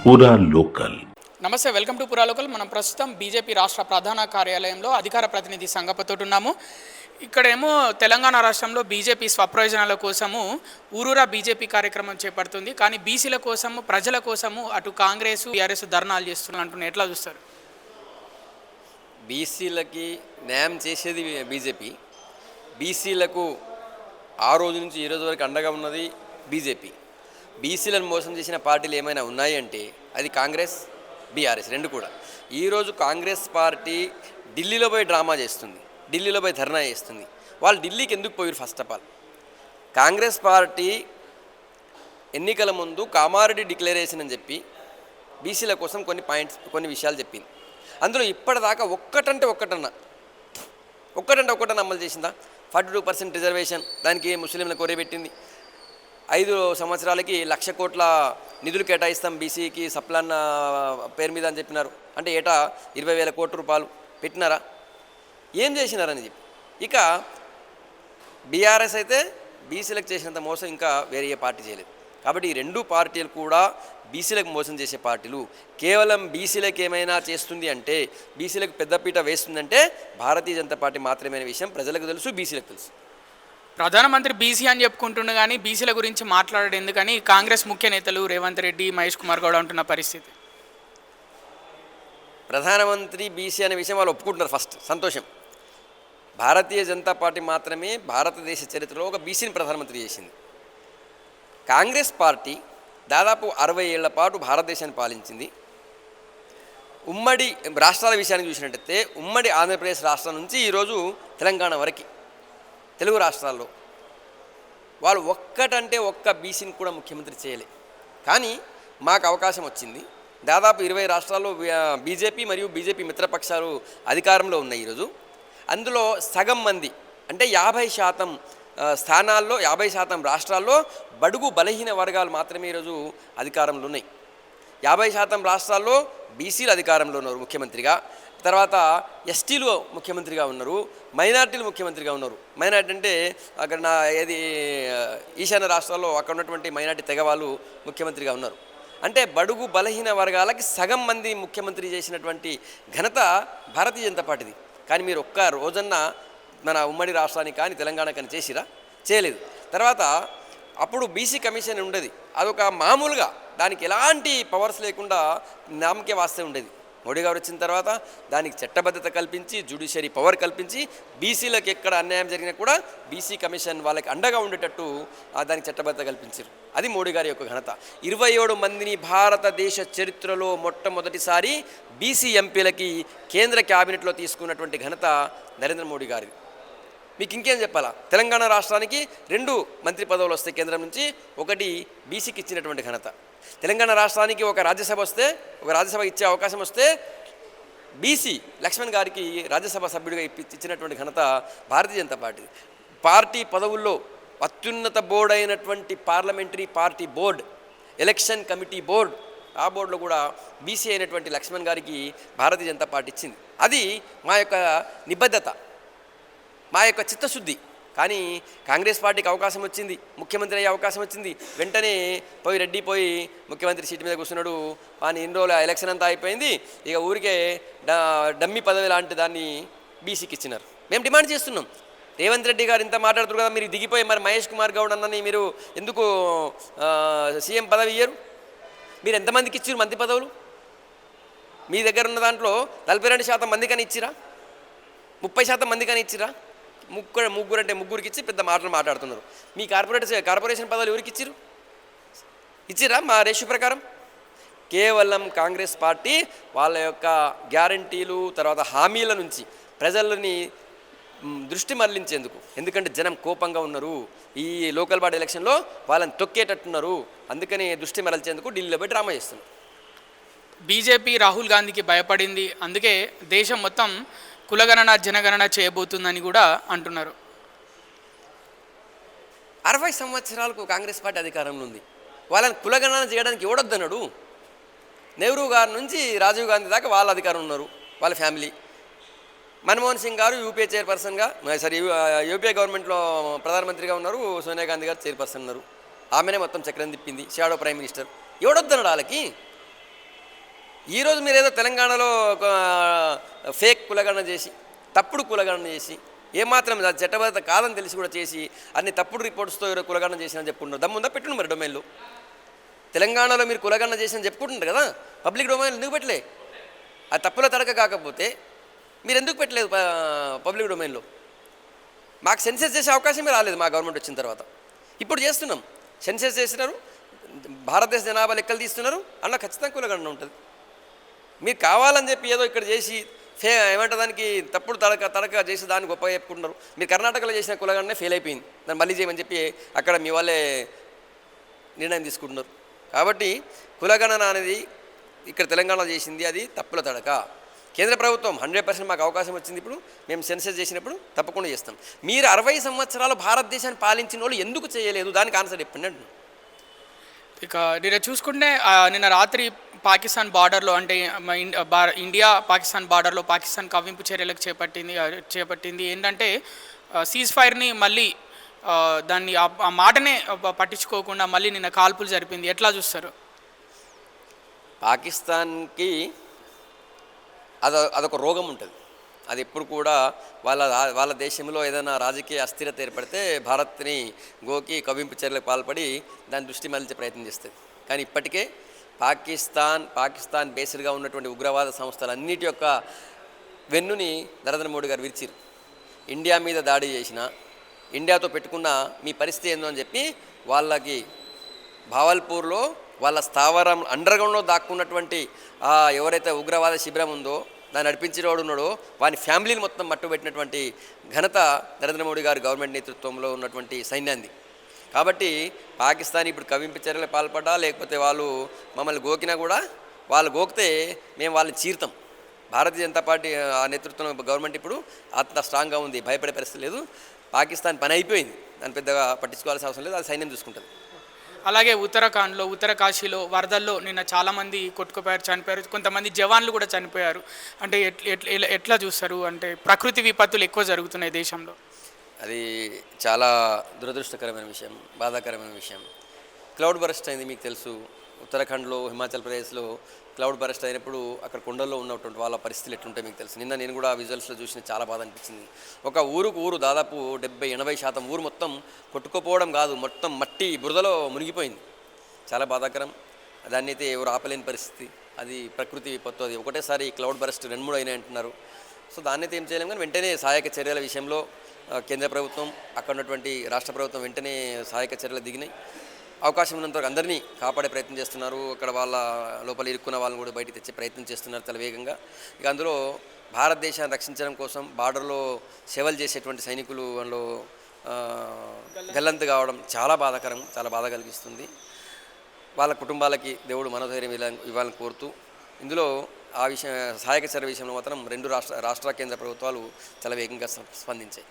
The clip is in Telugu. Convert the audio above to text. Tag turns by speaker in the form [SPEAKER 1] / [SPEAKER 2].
[SPEAKER 1] పూరా లోకల్.
[SPEAKER 2] నమస్తే, వెల్కమ్ టు పురాలోకల్. మనం ప్రస్తుతం బీజేపీ రాష్ట్ర ప్రధాన కార్యాలయంలో అధికార ప్రతినిధి సంఘపతో ఉన్నాము. ఇక్కడేమో తెలంగాణ రాష్ట్రంలో బీజేపీ స్వప్రయోజనాల కోసము ఊరూరా బీజేపీ కార్యక్రమం చేపడుతుంది. కానీ బీసీల కోసము, ప్రజల కోసము అటు కాంగ్రెస్, టీఆర్ఎస్ ధర్నాలు చేస్తున్నారు అంటున్నారు. ఎట్లా చూస్తారు?
[SPEAKER 3] బీసీలకి న్యాయం చేసేది బీజేపీ. బీసీలకు ఆ రోజు నుంచి ఈ రోజు వరకు అండగా ఉన్నది బీజేపీ. బీసీలను మోసం చేసిన పార్టీలు ఏమైనా ఉన్నాయి అంటే అది కాంగ్రెస్, బీఆర్ఎస్ రెండు కూడా. ఈరోజు కాంగ్రెస్ పార్టీ ఢిల్లీలో పోయి డ్రామా చేస్తుంది, ఢిల్లీలో పోయి ధర్నా చేస్తుంది. వాళ్ళు ఢిల్లీకి ఎందుకు పోయారు? First of all Congress party ఎన్నికల ముందు కామారెడ్డి డిక్లరేషన్ అని చెప్పి బీసీల కోసం కొన్ని విషయాలు చెప్పింది. అందులో ఇప్పటిదాకా ఒక్కటన్నా అమలు చేసిందా? 42% రిజర్వేషన్, దానికి ముస్లింలకు కొరేబెట్టింది. 5 సంవత్సరాలకి 1,00,000 కోట్ల నిధులు కేటాయిస్తాం బీసీకి సప్లాన్ పేరు మీద అని చెప్పినారు. అంటే ఏటా 20,000 కోట్ల రూపాయలు పెట్టినారా? ఏం చేసినారని చెప్పి. ఇక బీఆర్ఎస్ అయితే బీసీలకు చేసినంత మోసం ఇంకా వేరే ఏ పార్టీ చేయలేదు. కాబట్టి ఈ రెండు పార్టీలు కూడా బీసీలకు మోసం చేసే పార్టీలు. కేవలం బీసీలకు ఏమైనా చేస్తుంది అంటే, బీసీలకు పెద్దపీట వేస్తుందంటే భారతీయ జనతా పార్టీ మాత్రమే అనే విషయం ప్రజలకు తెలుసు, బీసీలకు తెలుసు.
[SPEAKER 2] ప్రధానమంత్రి బీసీ అని చెప్పుకుంటుండే కానీ బీసీల గురించి మాట్లాడడం ఎందుకని కాంగ్రెస్ ముఖ్య నేతలు రేవంత్ రెడ్డి, మహేష్ కుమార్ గౌడ్ అంటున్న పరిస్థితి.
[SPEAKER 3] ప్రధానమంత్రి బీసీ అనే విషయం వాళ్ళు ఒప్పుకుంటున్నారు. ఫస్ట్ సంతోషం. భారతీయ జనతా పార్టీ మాత్రమే భారతదేశ చరిత్రలో ఒక బీసీని ప్రధానమంత్రి చేసింది. కాంగ్రెస్ పార్టీ దాదాపు 60 ఏళ్ల పాటు భారతదేశాన్ని పాలించింది. ఉమ్మడి రాష్ట్రాల విషయాన్ని చూసినట్టయితే ఉమ్మడి ఆంధ్రప్రదేశ్ రాష్ట్రం నుంచి ఈరోజు తెలంగాణ వరకు తెలుగు రాష్ట్రాల్లో వాళ్ళు ఒక్క బీసీని కూడా ముఖ్యమంత్రి చేయలే. కానీ మాకు అవకాశం వచ్చింది. దాదాపు 20 రాష్ట్రాల్లో బీజేపీ మరియు బీజేపీ మిత్రపక్షాలు అధికారంలో ఉన్నాయి ఈరోజు. అందులో సగం మంది అంటే 50% స్థానాల్లో 50% రాష్ట్రాల్లో బడుగు బలహీన వర్గాలు మాత్రమే ఈరోజు అధికారంలో ఉన్నాయి. 50% రాష్ట్రాల్లో బీసీలు అధికారంలో ఉన్నారు ముఖ్యమంత్రిగా. తర్వాత ఎస్టీలు ముఖ్యమంత్రిగా ఉన్నారు, మైనార్టీలు ముఖ్యమంత్రిగా ఉన్నారు. మైనార్టీ అంటే అక్కడ ఈశాన్య రాష్ట్రాల్లో అక్కడ ఉన్నటువంటి మైనార్టీ తెగ వాళ్ళు ముఖ్యమంత్రిగా ఉన్నారు. అంటే బడుగు బలహీన వర్గాలకి సగం మంది ముఖ్యమంత్రి చేసినటువంటి ఘనత భారతీయ జనతా పార్టీది. కానీ మీరు ఒక్క రోజన్నా మన ఉమ్మడి రాష్ట్రానికి కానీ తెలంగాణ కానీ చేసిరా? చేయలేదు. తర్వాత అప్పుడు బీసీ కమిషన్ ఉండేది. అదొక మామూలుగా దానికి ఎలాంటి పవర్స్ లేకుండా నామకే వాస్తే ఉండేది. మోడీ గారు వచ్చిన తర్వాత దానికి చట్టబద్ధత కల్పించి, జ్యుడిషియరీ పవర్ కల్పించి, బీసీలకు ఎక్కడ అన్యాయం జరిగినా కూడా బీసీ కమిషన్ వాళ్ళకి అండగా ఉండేటట్టు దానికి చట్టబద్ధత కల్పించారు. అది మోడీ గారి యొక్క ఘనత. 27 మందిని భారతదేశ చరిత్రలో మొట్టమొదటిసారి బీసీ ఎంపీలకి కేంద్ర క్యాబినెట్లో తీసుకున్నటువంటి ఘనత నరేంద్ర మోడీ గారిది. మీకు ఇంకేం చెప్పాలా? తెలంగాణ రాష్ట్రానికి 2 మంత్రి పదవులు వస్తాయి కేంద్రం నుంచి, ఒకటి బీసీకి ఇచ్చినటువంటి ఘనత. తెలంగాణ రాష్ట్రానికి ఒక రాజ్యసభ ఇచ్చే అవకాశం వస్తే బీసీ లక్ష్మణ్ గారికి రాజ్యసభ సభ్యుడిగా ఇచ్చినటువంటి ఘనత భారతీయ జనతా పార్టీ పదవుల్లో అత్యున్నత బోర్డు అయినటువంటి parliamentary party board, election committee board, ఆ బోర్డులో కూడా బీసీ అయినటువంటి లక్ష్మణ్ గారికి భారతీయ జనతా పార్టీ ఇచ్చింది. అది మా యొక్క నిబద్ధత, మా యొక్క చిత్తశుద్ధి. కానీ కాంగ్రెస్ పార్టీకి అవకాశం వచ్చింది, ముఖ్యమంత్రి అయ్యే అవకాశం వచ్చింది. వెంటనే రెడ్డి పోయి ముఖ్యమంత్రి సీటు మీద కూర్చున్నాడు. కానీ ఇన్ని రోజులు ఎలక్షన్ అంతా అయిపోయింది, ఇక ఊరికే డమ్మీ పదవి లాంటి దాన్ని బీసీకి ఇచ్చినారు. మేము డిమాండ్ చేస్తున్నాం. రేవంత్ రెడ్డి గారు ఇంత మాట్లాడుతున్నారు కదా, మీరు దిగిపోయి మరి మహేష్ కుమార్ గౌడ్ అన్నని మీరు ఎందుకు సీఎం పదవి ఇయ్యరు? మీరు ఎంతమందికి ఇచ్చారు మంత్రి పదవులు? మీ దగ్గర ఉన్న దాంట్లో 42% మందికని ఇచ్చిరా? 30% మందికని ఇచ్చిరా? ముగ్గురు అంటే ముగ్గురికి ఇచ్చి పెద్ద మాటలు మాట్లాడుతున్నారు. మీ కార్పొరేషన్ పదవులు ఎవరికి ఇచ్చిరా? మా రేషియో ప్రకారం కేవలం కాంగ్రెస్ పార్టీ వాళ్ళ యొక్క గ్యారంటీలు తర్వాత హామీల నుంచి ప్రజలని దృష్టి మరలించేందుకు, ఎందుకంటే జనం కోపంగా ఉన్నారు, ఈ లోకల్ బాడీ ఎలక్షన్లో వాళ్ళని తొక్కేటట్టున్నారు, అందుకని దృష్టి మరల్చేందుకు ఢిల్లీలో పోయి డ్రామా చేస్తున్నారు.
[SPEAKER 2] బీజేపీ రాహుల్ గాంధీకి భయపడింది, అందుకే దేశం మొత్తం కులగణన జనగణన చేయబోతుందని కూడా అంటున్నారు.
[SPEAKER 3] 60 సంవత్సరాలకు కాంగ్రెస్ పార్టీ అధికారంలో ఉంది. వాళ్ళని కులగణన చేయడానికి ఎవడొద్దన్నాడు? నెహ్రూ గారి నుంచి రాజీవ్ గాంధీ దాకా వాళ్ళ అధికారం ఉన్నారు, వాళ్ళ ఫ్యామిలీ. మన్మోహన్ సింగ్ గారు యూపీఏ చైర్పర్సన్గా యూపీఏ గవర్నమెంట్లో ప్రధానమంత్రిగా ఉన్నారు, సోనియా గాంధీ గారు చైర్పర్సన్ ఉన్నారు. ఆమెనే మొత్తం చక్రం తిప్పింది, షాడో ప్రైమ్ మినిస్టర్. ఎవడొద్దన్నాడు వాళ్ళకి? ఈరోజు మీరు ఏదో తెలంగాణలో ఒక ఫేక్ కులగణన చేసి తప్పుడు కులగణన చేసి ఏమాత్రం చట్టబద్ధత కాదని తెలిసి కూడా చేసి అన్ని తప్పుడు రిపోర్ట్స్తో కులగణన చేసినని చెప్పుకుంటున్నారు. దమ్ముందా పెట్టును మరి డొమైన్లు. తెలంగాణలో మీరు కులగణన చేసినని చెప్పుకుంటున్నారు కదా, పబ్లిక్ డొమైన్లు ఎందుకు పెట్టలే? అది తప్పుల తడక కాకపోతే మీరు ఎందుకు పెట్టలేదు పబ్లిక్ డొమైన్లో? మాకు సెన్సెస్ చేసే అవకాశమే రాలేదు మా గవర్నమెంట్ వచ్చిన తర్వాత. ఇప్పుడు చేస్తున్నాం, సెన్సెస్ చేస్తున్నారు, భారతదేశ జనాభా లెక్కలు తీస్తున్నారు, అలా ఖచ్చితంగా కులగణన ఉంటుంది. మీరు కావాలని చెప్పి ఏదో ఇక్కడ చేసి ఏమంటే దానికి తప్పుడు తడక చేసి దాన్ని గొప్పగా చెప్పుకుంటున్నారు. మీరు కర్ణాటకలో చేసిన కులగణనే ఫెయిల్ అయిపోయింది, దాన్ని మళ్ళీ చేయమని చెప్పి అక్కడ మీ వాళ్ళే నిర్ణయం తీసుకుంటున్నారు. కాబట్టి కులగణన అనేది ఇక్కడ తెలంగాణలో చేసింది అది తప్పుల తడక. కేంద్ర ప్రభుత్వం 100% మాకు అవకాశం వచ్చింది, ఇప్పుడు మేము సెన్సెస్ చేసినప్పుడు తప్పకుండా చేస్తాం. మీరు 60 సంవత్సరాలు భారతదేశాన్ని పాలించిన వాళ్ళు ఎందుకు చేయలేదు, దానికి ఆన్సర్ చెప్పండి అంటున్నాను.
[SPEAKER 2] ఇక నిన్న చూసుకుంటే నిన్న రాత్రి పాకిస్తాన్ బార్డర్లో అంటే ఇండియా పాకిస్తాన్ బార్డర్లో పాకిస్తాన్ కవ్వింపు చర్యలకు చేపట్టింది ఏంటంటే సీజ్ ఫైర్ని మళ్ళీ దాన్ని ఆ మాటనే పట్టించుకోకుండా మళ్ళీ నిన్న కాల్పులు జరిపింది. ఎట్లా చూస్తారు?
[SPEAKER 3] పాకిస్తాన్కి అదొక రోగం ఉంటుంది. అది ఎప్పుడు కూడా వాళ్ళ దేశంలో ఏదైనా రాజకీయ అస్థిరత ఏర్పడితే భారత్ని గోకి కవ్వింపు చర్యలకు పాల్పడి దాని దృష్టి మళ్లించే ప్రయత్నం చేస్తుంది. కానీ ఇప్పటికే పాకిస్తాన్ బేస్డ్గా ఉన్నటువంటి ఉగ్రవాద సంస్థలన్నిటి యొక్క వెన్నుని నరేంద్ర మోడీ గారు విరిచిరు. ఇండియా మీద దాడి చేసిన, ఇండియాతో పెట్టుకున్న మీ పరిస్థితి ఏందో అని చెప్పి వాళ్ళకి భావల్పూర్లో వాళ్ళ స్థావరం అండర్గ్రౌండ్లో దాక్కున్నటువంటి ఎవరైతే ఉగ్రవాద శిబిరం ఉందో దాన్ని నడిపించేవాడు ఉన్నాడో వాని ఫ్యామిలీని మొత్తం మట్టుబెట్టినటువంటి ఘనత నరేంద్ర మోడీ గారి గవర్నమెంట్ నేతృత్వంలో ఉన్నటువంటి సైన్యాన్ని. కాబట్టి పాకిస్తాన్ ఇప్పుడు కవ్వింపు చర్యలకు పాల్పడ్డా లేకపోతే వాళ్ళు మమ్మల్ని గోకినా కూడా వాళ్ళు గోకితే మేము వాళ్ళని చీరుతాం. భారతీయ జనతా పార్టీ ఆ నేతృత్వం గవర్నమెంట్ ఇప్పుడు అంత స్ట్రాంగ్గా ఉంది, భయపడే పరిస్థితి లేదు. పాకిస్తాన్ పని అయిపోయింది, దాన్ని పెద్దగా పట్టించుకోవాల్సిన అవసరం లేదు, అది సైన్యం చూసుకుంటుంది.
[SPEAKER 2] అలాగే ఉత్తరాఖండ్లో ఉత్తరకాశీలో వరదల్లో నిన్న చాలామంది కొట్టుకుపోయారు, చనిపోయారు, కొంతమంది జవాన్లు కూడా చనిపోయారు. అంటే ఎట్లా చూస్తారు? అంటే ప్రకృతి విపత్తులు ఎక్కువ జరుగుతున్నాయి దేశంలో.
[SPEAKER 3] అది చాలా దురదృష్టకరమైన విషయం, బాధాకరమైన విషయం. క్లౌడ్ బరస్ట్ అయింది, మీకు తెలుసు. ఉత్తరాఖండ్లో హిమాచల్ ప్రదేశ్లో క్లౌడ్ బరస్ట్ అయినప్పుడు అక్కడ కొండల్లో ఉన్నటువంటి వాళ్ళ పరిస్థితులు ఎట్లుంటాయి మీకు తెలుసు. నిన్న నేను కూడా విజువల్స్లో చూసిన చాలా బాధ అనిపించింది. ఒక ఊరు దాదాపు 70-80% ఊరు మొత్తం కొట్టుకుపోవడం కాదు, మొత్తం మట్టి బురదలో మునిగిపోయింది. చాలా బాధాకరం. దాన్ని అయితే ఎవరు ఆపలేని పరిస్థితి. అది ప్రకృతి విపత్తు. అది ఒకటేసారి క్లౌడ్ బరస్ట్ 2-3 అయినాయి అంటున్నారు. సో దాన్ని అయితే ఏం చేయలేము. కానీ వెంటనే సహాయక చర్యల విషయంలో కేంద్ర ప్రభుత్వం, అక్కడ ఉన్నటువంటి రాష్ట్ర ప్రభుత్వం వెంటనే సహాయక చర్యలు దిగినాయి. అవకాశం ఉన్నంతవరకు అందరినీ కాపాడే ప్రయత్నం చేస్తున్నారు. అక్కడ వాళ్ళ లోపల ఇరుక్కున్న వాళ్ళని కూడా బయటికి తెచ్చే ప్రయత్నం చేస్తున్నారు చాలా వేగంగా. ఇక అందులో భారతదేశాన్ని రక్షించడం కోసం బార్డర్లో సేవలు చేసేటువంటి సైనికులు వాళ్ళు గల్లంతు కావడం చాలా బాధాకరం, చాలా బాధ కలిగిస్తుంది. వాళ్ళ కుటుంబాలకి దేవుడు మనోధైర్యం ఇవ్వాలని కోరుతూ, ఇందులో ఆ విషయం సహాయక చర్య విషయంలో మాత్రం 2 రాష్ట్ర కేంద్ర ప్రభుత్వాలు చాలా వేగంగా స్పందించాయి.